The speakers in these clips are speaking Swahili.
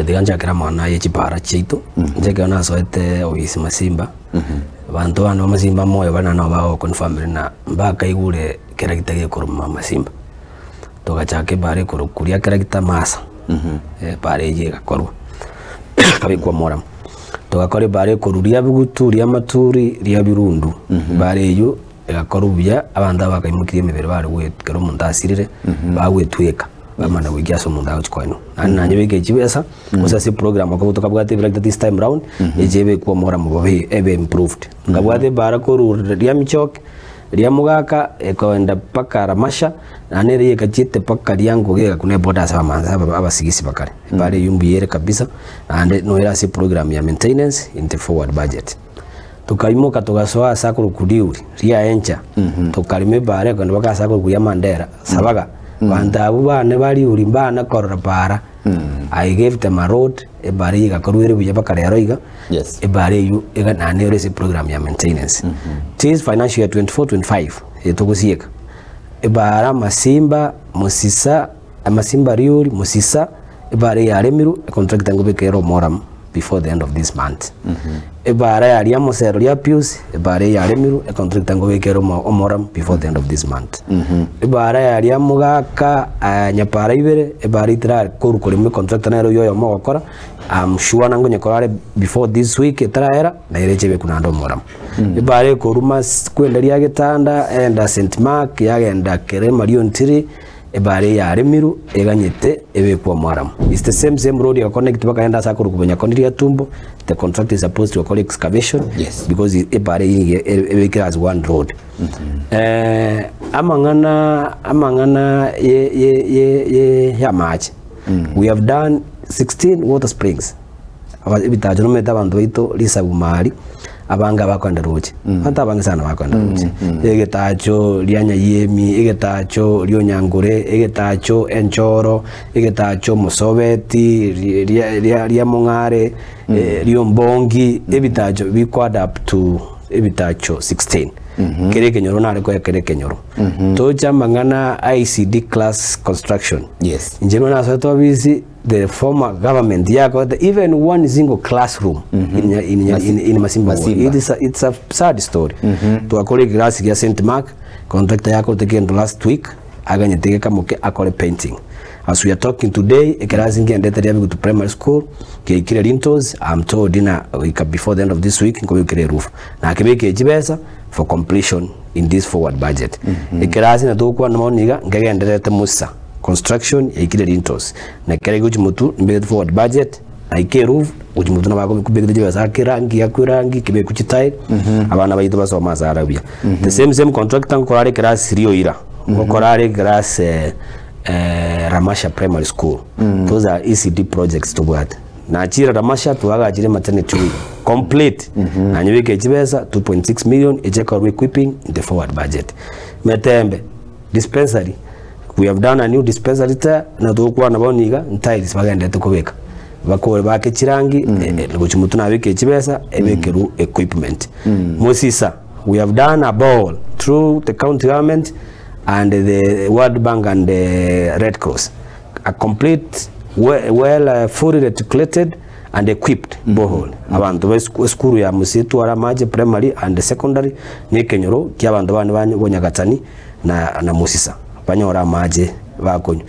Diganja kira mwana ye chipara chito njeke ona soete obisi Masimba bantu bano Masimba moyo bana no bawo confirm na mbaka igure character ye kuruma Masimba tugachake bare kurukuria character masa bare ye gakorwa kabikwa mora tugakore bare kururia biguturia maturi ria birundu bare yo gakorubya abanda bakayimukire mibere bare gwetero mundasirire bagwetweka bamana wigiaso munda chikoino nanye bege jibesa usasi program ko tukabwate like this time round ejebe kwa mora mubabe ebe improved ngabwate barakuru ria michok ria mugaka ekoenda paka ramasha nanere yekachite paka liango gega kuna boda sawa manza abasigisi bakare bare yumbiyere kabisa and no era si program ya maintenance in the forward budget tukaimuka tugasoa sakuru kudiuri ria encha tukalime bare kwenda baka sakuru kuya Mandera sabaga bandabu bane bari uri mbana korora para I gave them a road e bari gakorwere buya bakare yaroiga e bari yu ega nane ore program ya maintenance this financial year 24-25 etogosieka e bara Masimba Musisa Masimba riuri Musisa e bari ya remiru e contract ngobe kero moram before the end of this month e bara ya ria mosero ria Pius e bari ya remiru e contract ngobe kero moram before the end of this month e bara ya ria mugaka nyapara ibere e bari tira kurukore me contract na ro yoyo mo gukora I'm sure nango nyakorare before this week etara na irechebe kuna ndo moram e bari kuruma kwenda ria gitanda enda St Mark yagenda kere Marion Tiri e bari ya remiru eganyete ebe kwa moram it's the same road ya connect baka enda sakuru kubenya kondiria tumbo the contract is supposed to call excavation because e bari ebe as one road amangana ye ya match we have done 16 water springs abitajo no meta bantu bito lisa bumari abanga bakwanda roje hata abanga sana bakwanda roje egetacho lianya yemi egetacho lyo nyangure egetacho enchoro egetacho musobeti lia mungare lyo mbongi ebitacho bikwada up to ebitacho 16 kere kenyoro na reko kere kenyoro to chamangana ICD class construction njeno na so busy the former government yako even one single classroom in Masimba. It's a sad story to a colleague class ya St Mark contractor yako taken last week aganye teka muke akole painting as we are talking today ekerazi ngende tari to primary school ke kire lintos I'm told dinner week before the end of this week ngo kire roof na kebeke jibesa for completion in this forward budget ekerazi na to kwa naoniga ngegenderete musa construction ya kire lintos na kere guchimutu mbele forward budget aike roof uchimutu na bako kubegede jibesa kirangi yakwirangi kibe kuchitai abana bayito basoma za Arabia the same contractor nkorare kerasi rio ira nkorare kerasi Ramasha Primary School those are ECD projects to what na chira Ramasha tuagajire maternity complete na nyibike chibesa 2.6 million ejeka equipping in the forward budget Metembe dispensary we have done a new dispensary there na tukwa na boniga ntiles bagende tukubeka bakore bake chirangi guchimutu na bike chibesa ebekeru equipment Musisa we have done a ball through the county government and the World Bank and the Red Cross, a complete, fully reticulated and equipped borehole. Abantu skuru ya Musitu Aramaje primary and secondary ni Kenyoro ky'abantu bane bonyagatani na Musisa banyora maje bakonyo.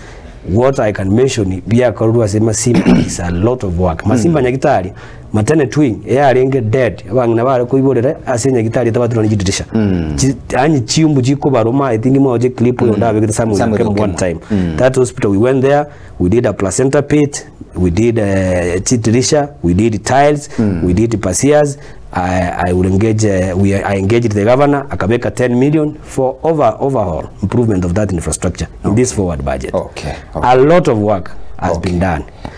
What I can mention bia korwa sema Masimba is a lot of work. Masimba nyagitari maternity wing yarenge dead abangina bare kuiborera asenya gitari tabatiro nigidisha anyi chiumbu jiko baroma I think mo je clip yo ndabe gita samu one time that hospital we went there we did a placenta pit we did chitrisha we did tiles we did pasias I will engage I engaged the governor akabeka 10 million for overhaul improvement of that infrastructure in this forward budget. A lot of work has been done.